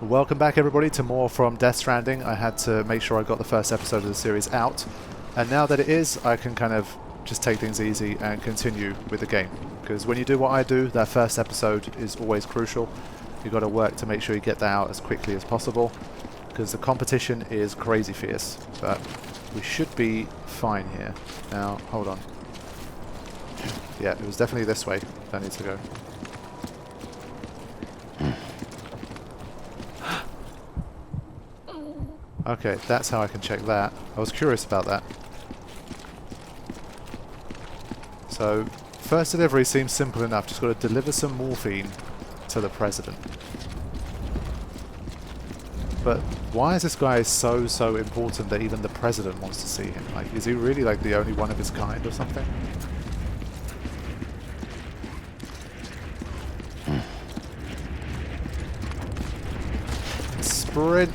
Welcome back everybody to more from Death Stranding. I had to make sure I got the first episode of the series out, and now that it is, I can kind of just take things easy and continue with the game. Because when you do what I do, that first episode is always crucial. You've got to work to make sure you get that out as quickly as possible, because the competition is crazy fierce, but we should be fine here. Now, hold on. Yeah, it was definitely this way that I need to go. Okay, that's how I can check that. I was curious about that. So, first delivery seems simple enough. Just got to deliver some morphine to the president. But why is this guy so important that even the president wants to see him? Like, is he really like the only one of his kind or something? Sprint.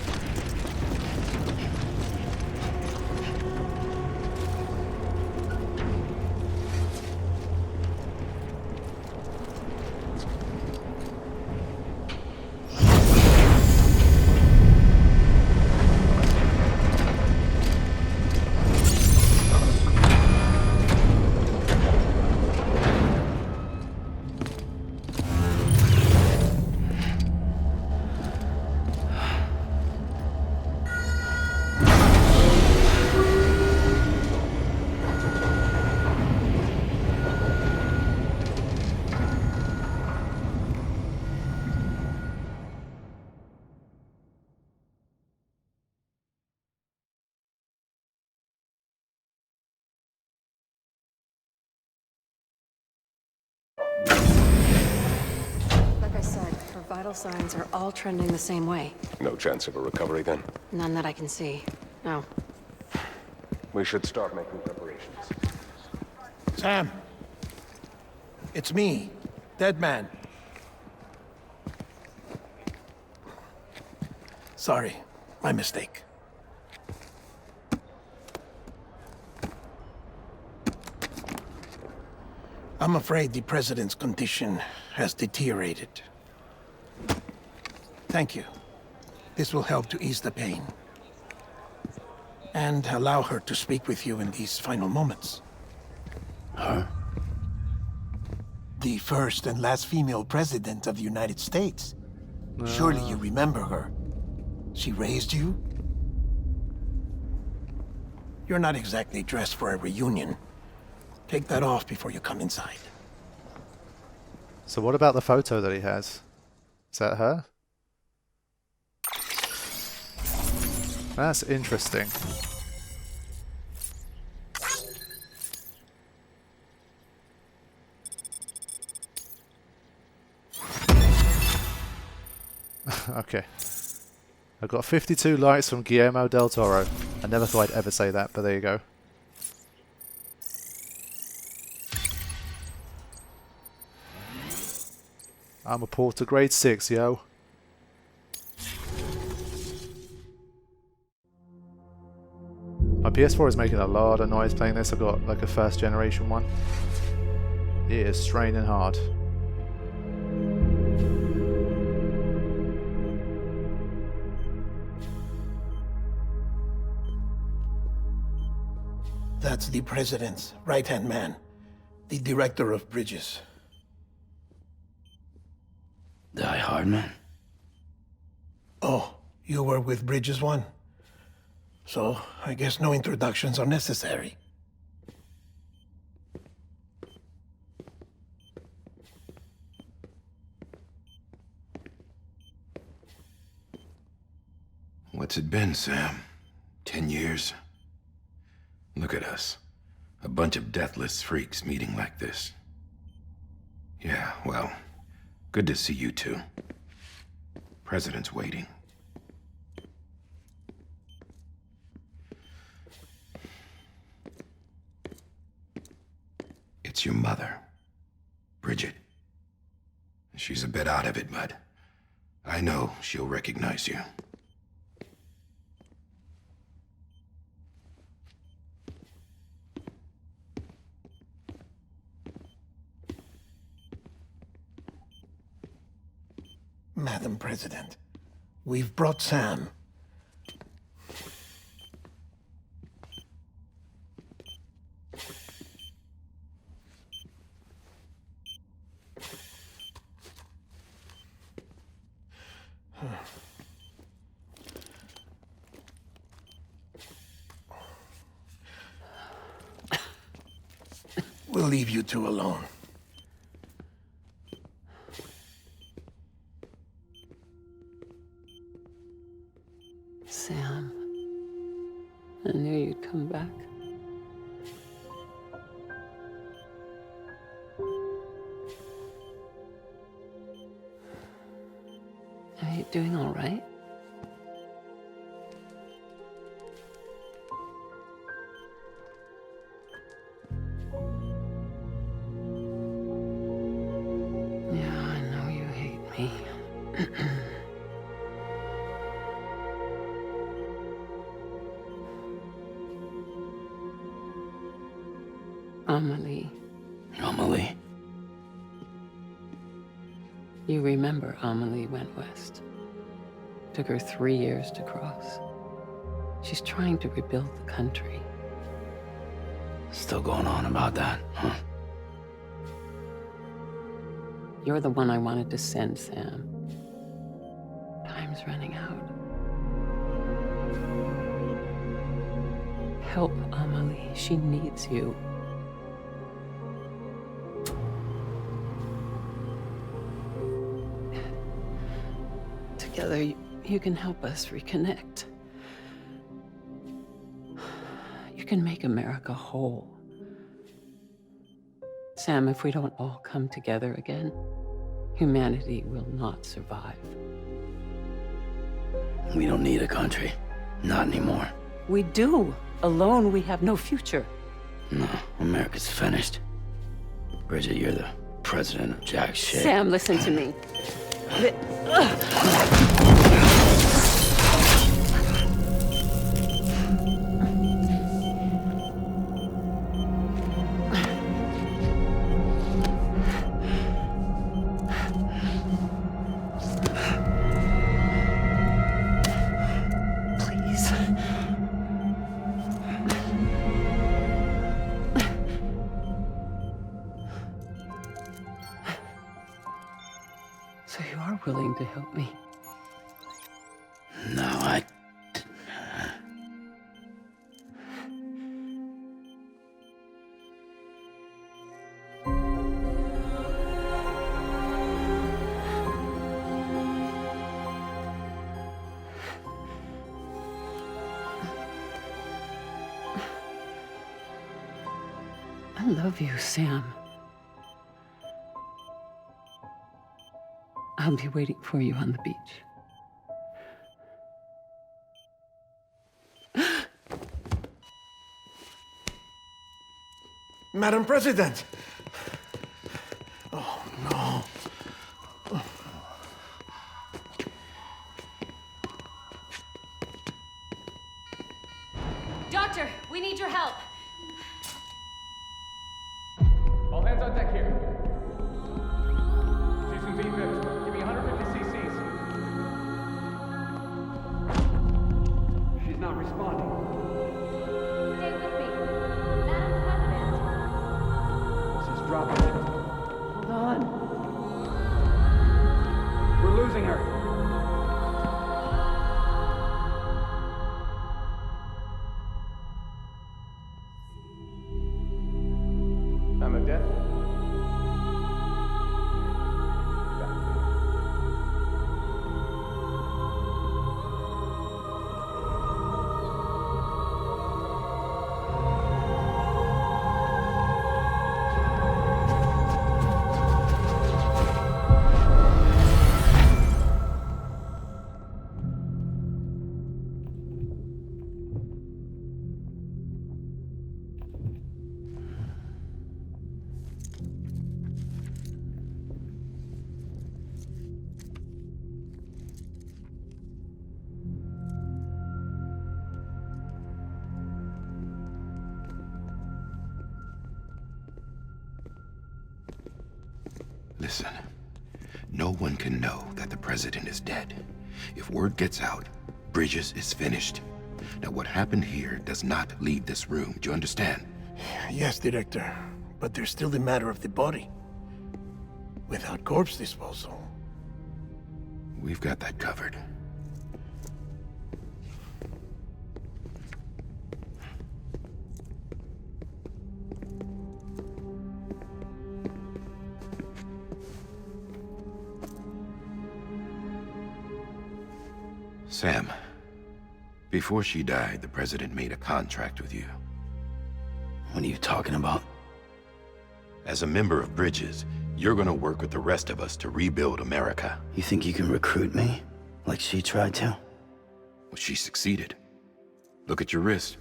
Like I said, her vital signs are all trending the same way. No chance of a recovery then? None that I can see. No. We should start making preparations. Sam. It's me, Dead Man. Sorry, my mistake. I'm afraid the president's condition has deteriorated. Thank you. This will help to ease the pain. And allow her to speak with you in these final moments. Her? The first and last female president of the United States. Surely you remember her. She raised you? You're not exactly dressed for a reunion. Take that off before you come inside. So what about the photo that he has? Is that her? That's interesting. Okay. I've got 52 likes from Guillermo del Toro. I never thought I'd ever say that, but there you go. I'm a porter grade 6, yo. My PS4 is making a lot of noise playing this. I've got like a first generation one. It is straining hard. That's the president's right-hand man, the director of bridges. Die-Hardman? Oh, you were with Bridges 1? So, I guess no introductions are necessary. What's it been, Sam? 10 years? Look at us. A bunch of deathless freaks meeting like this. Yeah, well, good to see you two. President's waiting. It's your mother, Bridget. She's a bit out of it, but I know she'll recognize you. Madam President, We've brought Sam. We'll leave you two alone. Sam, I knew you'd come back. Are you doing all right? Yeah, I know you hate me. Amelie. Amelie? You remember Amelie went west. Took her 3 years to cross. She's trying to rebuild the country. Still going on about that, huh? You're the one I wanted to send, Sam. Time's running out. Help Amelie. She needs you. Together, you can help us reconnect. You can make America whole. Sam, if we don't all come together again, humanity will not survive. We don't need a country. Not anymore. We do. Alone, we have no future. No, America's finished. Bridget, you're the president of jack shit. Sam, listen to me. Please. So you are willing to help me? No, I love you, Sam. I'll be waiting for you on the beach. Madam President! Oh, no. Doctor, we need your help. All hands on deck here. She's some V-Vips. Give me 150 cc's. She's not responding. Stay with me. Madam President. She's dropping. Hold on. We're losing her. Time of death? Listen, no one can know that the president is dead. If word gets out, Bridges is finished. Now, what happened here does not leave this room. Do you understand? Yes, Director. But there's still the matter of the body. Without corpse disposal. We've got that covered. Sam, before she died, the President made a contract with you. What are you talking about? As a member of Bridges, you're gonna work with the rest of us to rebuild America. You think you can recruit me? Like she tried to? Well, she succeeded. Look at your wrist.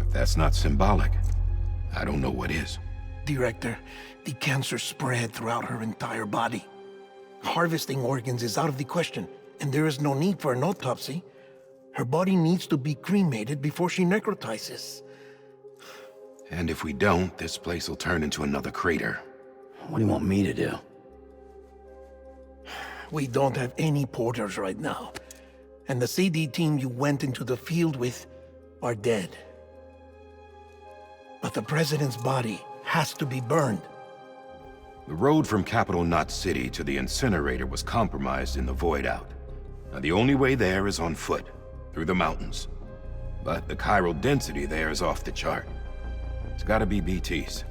If that's not symbolic, I don't know what is. Director, the cancer spread throughout her entire body. Harvesting organs is out of the question, and there is no need for an autopsy. Her body needs to be cremated before she necrotizes. And if we don't, this place will turn into another crater. What do you want me to do? We don't have any porters right now. And the CD team you went into the field with are dead. But the President's body has to be burned. The road from Capital Knot City to the incinerator was compromised in the void out. Now, the only way there is on foot, through the mountains. But the chiral density there is off the chart. It's gotta be BTs.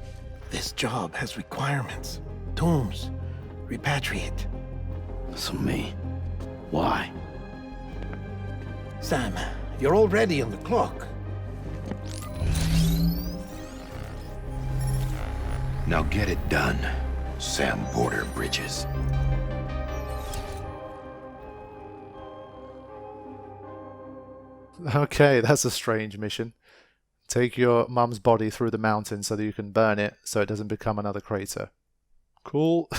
This job has requirements. Tombs. Repatriate. So me. Why? Sam, you're already on the clock. Now get it done, Sam Porter Bridges. Okay, that's a strange mission. Take your mum's body through the mountain so that you can burn it so it doesn't become another crater. Cool.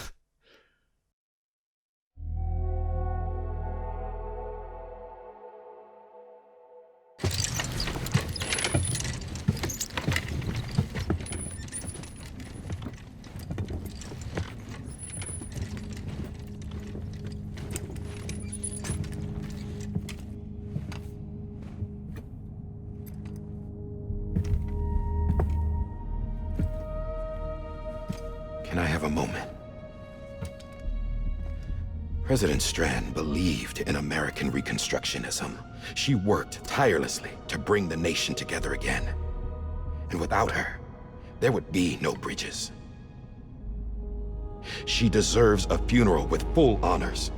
Can I have a moment? President Strand believed in American Reconstructionism. She worked tirelessly to bring the nation together again. And without her, there would be no Bridges. She deserves a funeral with full honors.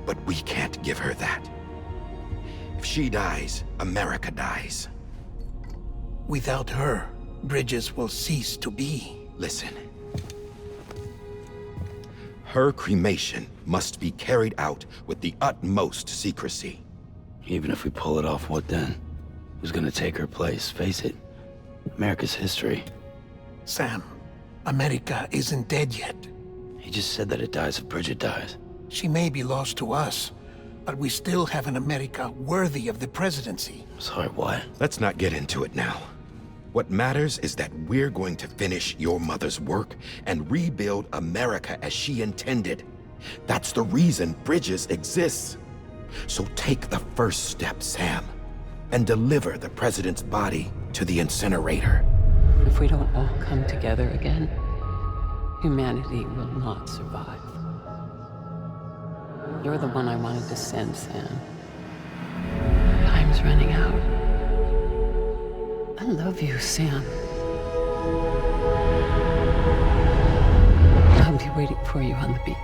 But we can't give her that. If she dies, America dies. Without her, Bridges will cease to be. Listen. Her cremation must be carried out with the utmost secrecy. Even if we pull it off, what then? Who's gonna take her place? Face it, America's history. Sam, America isn't dead yet. He just said that it dies if Bridget dies. She may be lost to us, but we still have an America worthy of the presidency. Sorry, what? Let's not get into it now. What matters is that we're going to finish your mother's work and rebuild America as she intended. That's the reason Bridges exists. So take the first step, Sam, and deliver the president's body to the incinerator. If we don't all come together again, humanity will not survive. You're the one I wanted to send, Sam. Time's running out. I love you, Sam. I'll be waiting for you on the beach.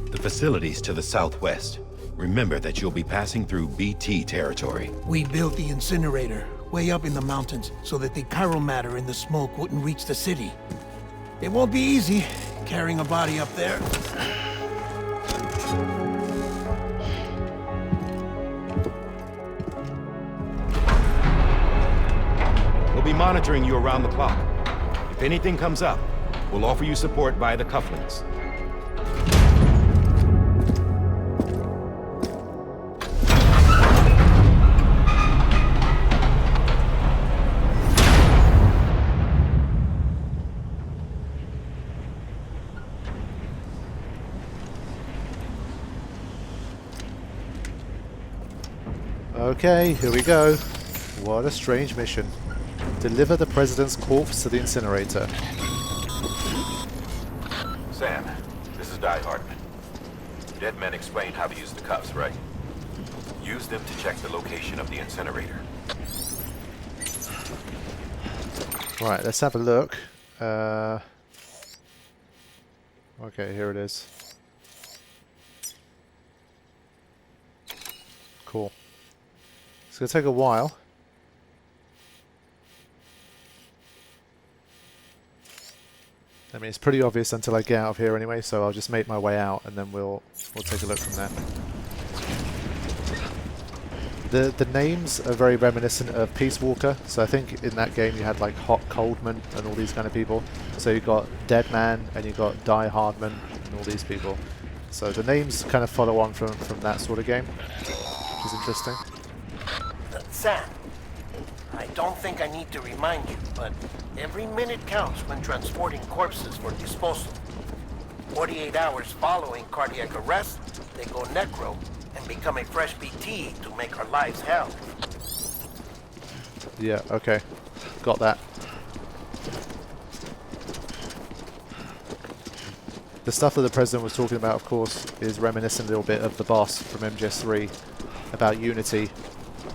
The facilities to the southwest. Remember that you'll be passing through BT territory. We built the incinerator way up in the mountains so that the chiral matter in the smoke wouldn't reach the city. It won't be easy carrying a body up there. We'll be monitoring you around the clock. If anything comes up, we'll offer you support via the cufflinks. Okay, here we go. What a strange mission. Deliver the president's corpse to the incinerator. Sam, this is Die-Hardman. Dead men explained how to use the cuffs, right? Use them to check the location of the incinerator. Right, let's have a look. Okay, here it is. Cool. It's going to take a while. I mean, it's pretty obvious until I get out of here anyway, so I'll just make my way out and then we'll take a look from there. The names are very reminiscent of Peace Walker, so I think in that game you had like Hot Coldman and all these kind of people. So you got Dead Man and you got Die-Hardman and all these people. So the names kind of follow on from that sort of game, which is interesting. Sam, I don't think I need to remind you, but every minute counts when transporting corpses for disposal. 48 hours following cardiac arrest, they go necro and become a fresh BT to make our lives hell. Yeah, okay. Got that. The stuff that the president was talking about, of course, is reminiscent a little bit of the boss from MGS3 about unity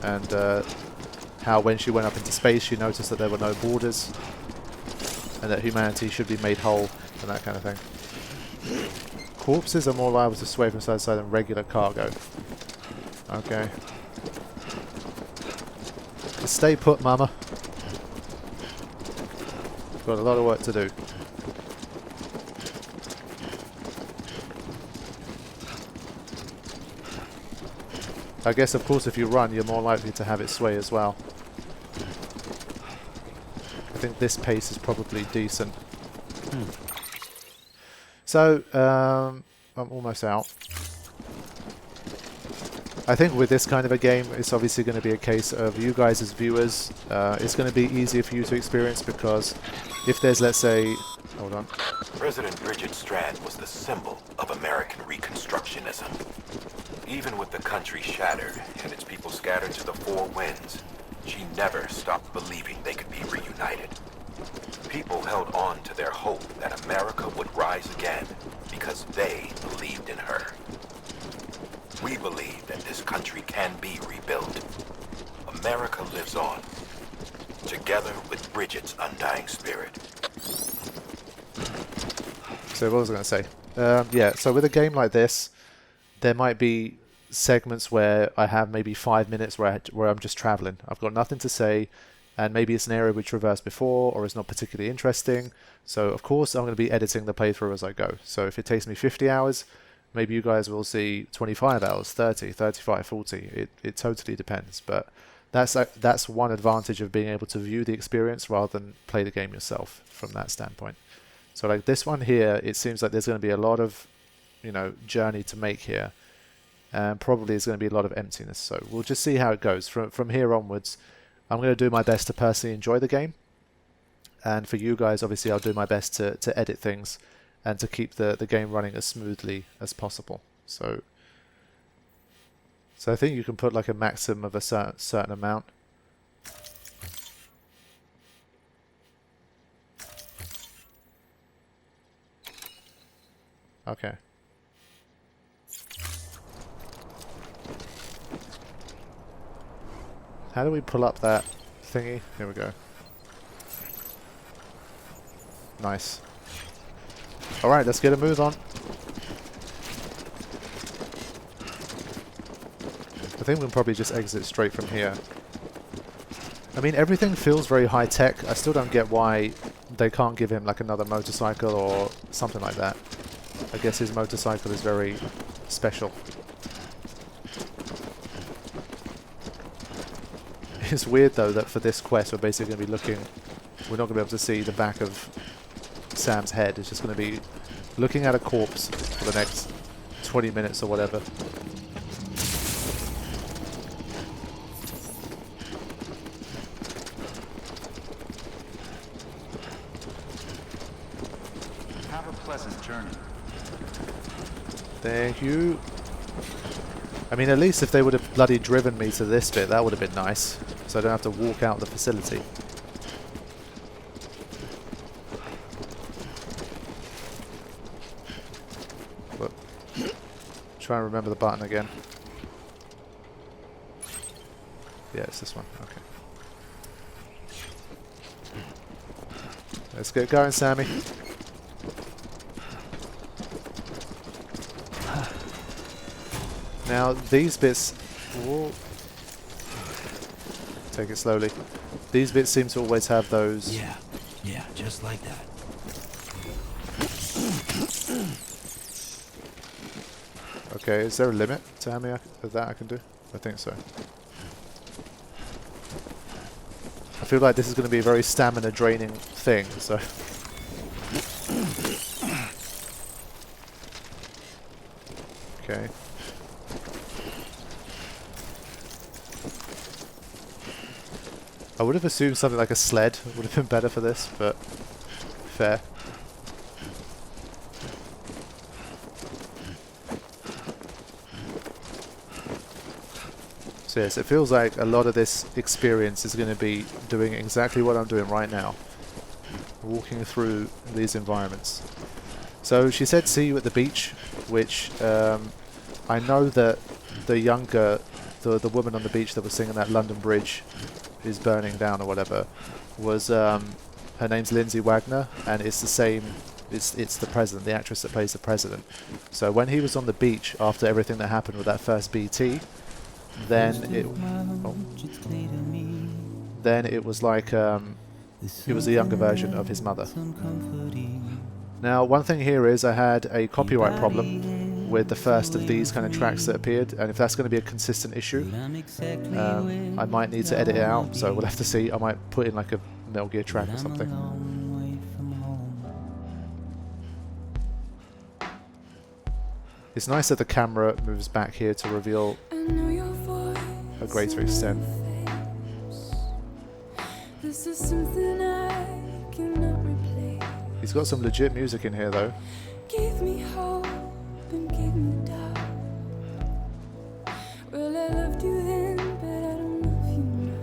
and how when she went up into space she noticed that there were no borders and that humanity should be made whole and that kind of thing. Corpses are more liable to sway from side to side than regular cargo. Okay. Just stay put, mama. Got a lot of work to do. I guess, of course, if you run, you're more likely to have it sway as well. I think this pace is probably decent. So, I'm almost out. I think with this kind of a game, it's obviously going to be a case of you guys as viewers. It's going to be easier for you to experience because if there's, let's say... Hold on. President Bridget Strand was the symbol of American Reconstructionism. Even with the country shattered and its people scattered to the four winds, she never stopped believing they could be reunited. People held on to their hope that America would rise again because they believed in her. We believe that this country can be rebuilt. America lives on, together with Bridget's undying spirit. So what was I going to say? Yeah, so with a game like this, there might be segments where I have maybe 5 minutes where I'm just traveling. I've got nothing to say, and maybe it's an area we traversed before, or it's not particularly interesting. So of course I'm going to be editing the playthrough as I go. So if it takes me 50 hours, maybe you guys will see 25 hours, 30, 35, 40. It totally depends. But that's one advantage of being able to view the experience rather than play the game yourself from that standpoint. So like this one here, it seems like there's going to be a lot of, journey to make here. And probably there's going to be a lot of emptiness. So we'll just see how it goes. From here onwards, I'm going to do my best to personally enjoy the game. And for you guys, obviously, I'll do my best to edit things and to keep the game running as smoothly as possible. So I think you can put like a maximum of a certain amount. Okay. How do we pull up that thingy? Here we go. Nice. Alright, let's get a move on. I think we can probably just exit straight from here. I mean, everything feels very high-tech. I still don't get why they can't give him like another motorcycle or something like that. I guess his motorcycle is very special. It's weird though that for this quest we're basically going to be looking... We're not going to be able to see the back of Sam's head. It's just going to be looking at a corpse for the next 20 minutes or whatever. Have a pleasant journey. Thank you. I mean, at least if they would have bloody driven me to this bit, that would have been nice. So I don't have to walk out the facility. But try and remember the button again. Yeah, it's this one. Okay. Let's get going, Sammy. Now, these bits... Whoa. Take it slowly. These bits seem to always have those... Yeah, just like that. Okay, is there a limit to how many of that I can do? I think so. I feel like this is going to be a very stamina draining thing, so... Okay. I would have assumed something like a sled would have been better for this, but fair. So yes, it feels like a lot of this experience is going to be doing exactly what I'm doing right now. Walking through these environments. So she said see you at the beach, which I know that the younger, the woman on the beach that was singing that London Bridge is burning down or whatever, was her name's Lindsay Wagner, and it's the same, it's the president, the actress that plays the president. So when he was on the beach after everything that happened with that first BT, then it was like it was a younger version of his mother. Now, one thing here is I had a copyright problem with the first of these kind of tracks that appeared, and if that's going to be a consistent issue, I might need to edit it out, so we'll have to see. I might put in like a Metal Gear track or something. It's nice that the camera moves back here to reveal a greater extent. He's got some legit music in here though. Give me hope and give me doubt. Well, I loved you then, but I don't love you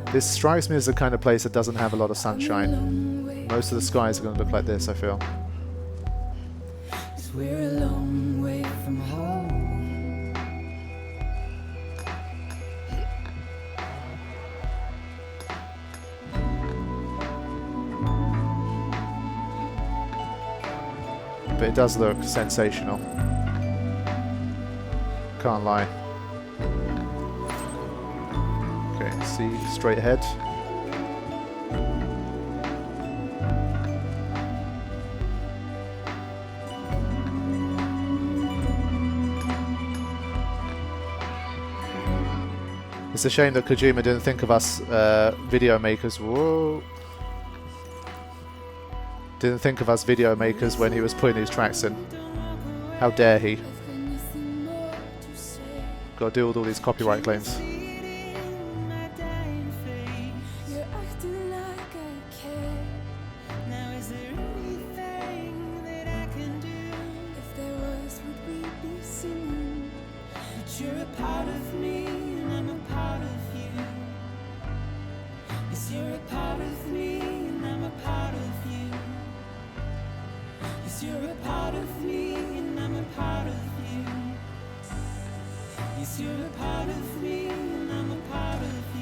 now. This strikes me as the kind of place that doesn't have a lot of sunshine. Most of the skies are going to look like this, I feel. 'Cause we're a long way from home. But it does look sensational. Can't lie. Okay, see, straight ahead. It's a shame that Kojima didn't think of us video makers. Whoa. Didn't think of us video makers when he was putting these tracks in. How dare he? Got to deal with all these copyright claims.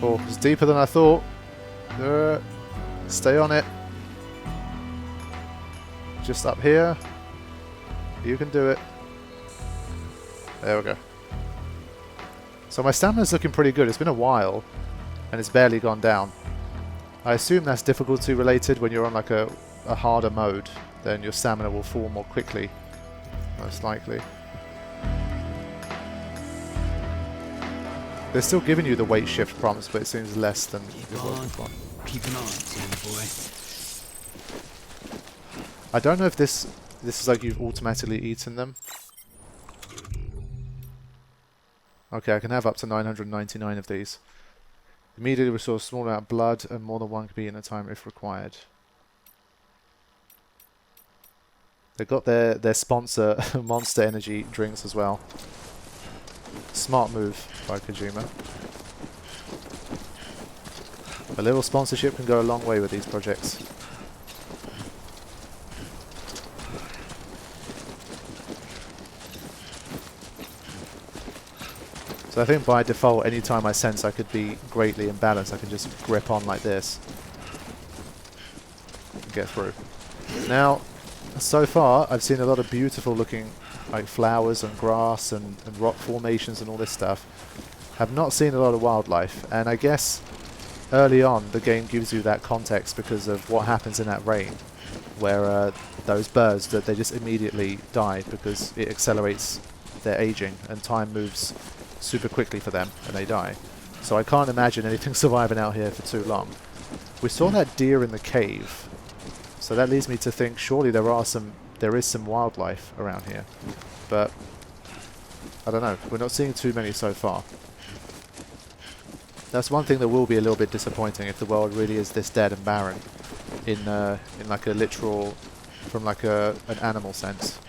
Oh, it's deeper than I thought. Stay on it. Just up here. You can do it. There we go. So my stamina's looking pretty good. It's been a while, and it's barely gone down. I assume that's difficulty related. When you're on like a harder mode, then your stamina will fall more quickly, most likely. They're still giving you the weight shift prompts, but it seems less than it was before. Keep on, Sandy boy. I don't know if this is like you've automatically eaten them. Okay, I can have up to 999 of these. Immediately restore a small amount of blood, and more than one can be in a time if required. They got their sponsor Monster Energy drinks as well. Smart move by Kojima. A little sponsorship can go a long way with these projects. So I think by default, anytime I sense I could be greatly imbalanced, I can just grip on like this and get through. Now, so far, I've seen a lot of beautiful looking like flowers and grass and rock formations and all this stuff. Have not seen a lot of wildlife, and I guess early on the game gives you that context because of what happens in that rain, where those birds, that they just immediately die because it accelerates their aging and time moves super quickly for them and they die. So I can't imagine anything surviving out here for too long. We saw that deer in the cave, so that leads me to think surely there is some wildlife around here, but I don't know, we're not seeing too many so far. That's one thing that will be a little bit disappointing if the world really is this dead and barren in like a literal, from like an animal sense.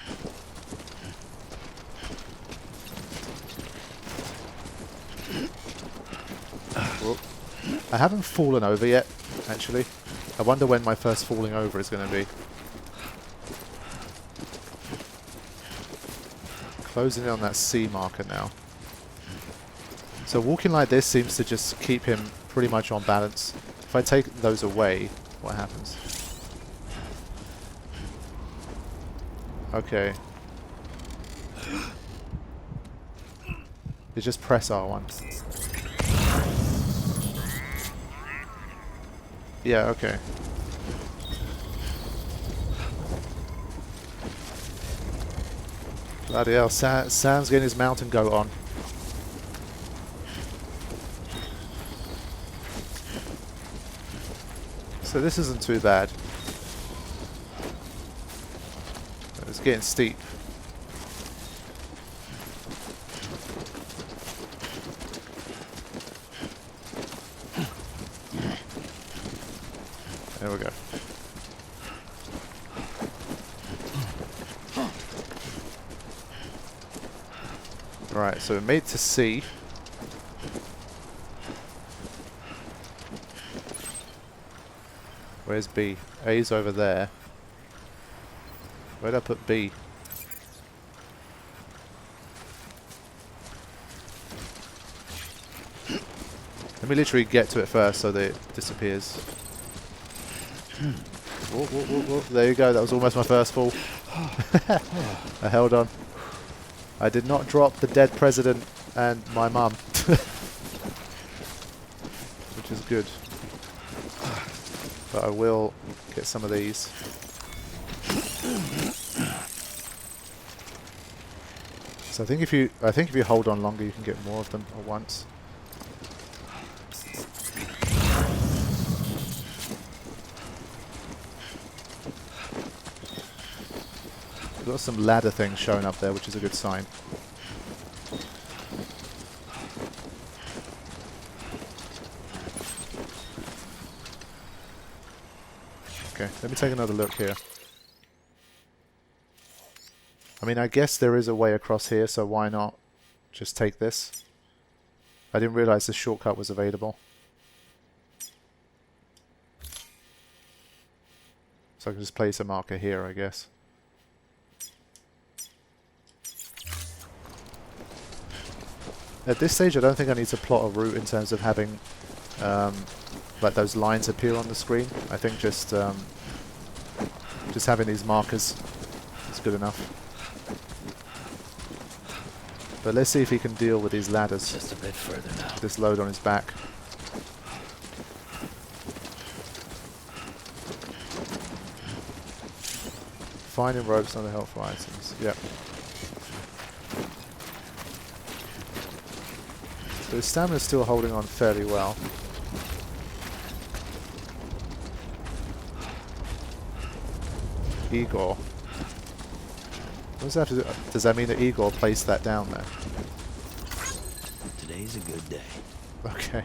Whoop. I haven't fallen over yet, actually. I wonder when my first falling over is going to be. Closing in on that C marker now. So walking like this seems to just keep him pretty much on balance. If I take those away, what happens? Okay. You just press R1. Yeah, okay. Bloody hell, Sam's getting his mountain goat on. So this isn't too bad. It's getting steep. There we go. Right, so we made it to C. Where's B? A's over there. Where'd I put B? Let me literally get to it first so that it disappears. Whoa, whoa, whoa, whoa. There you go, that was almost my first fall. I held on. I did not drop the dead president and my mum. Which is good. But I will get some of these. So I think if you hold on longer you can get more of them at once. We've got some ladder things showing up there, which is a good sign. Okay, let me take another look here. I mean, I guess there is a way across here, so why not just take this? I didn't realize this shortcut was available. So I can just place a marker here, I guess. At this stage, I don't think I need to plot a route in terms of having like those lines appear on the screen. I think just having these markers is good enough. But let's see if he can deal with these ladders. Just a bit further now. This load on his back. Finding ropes and other helpful items. Yep. So his stamina's still holding on fairly well. Igor. What does that have to do? Does that mean that Igor placed that down there? Today's a good day. Okay.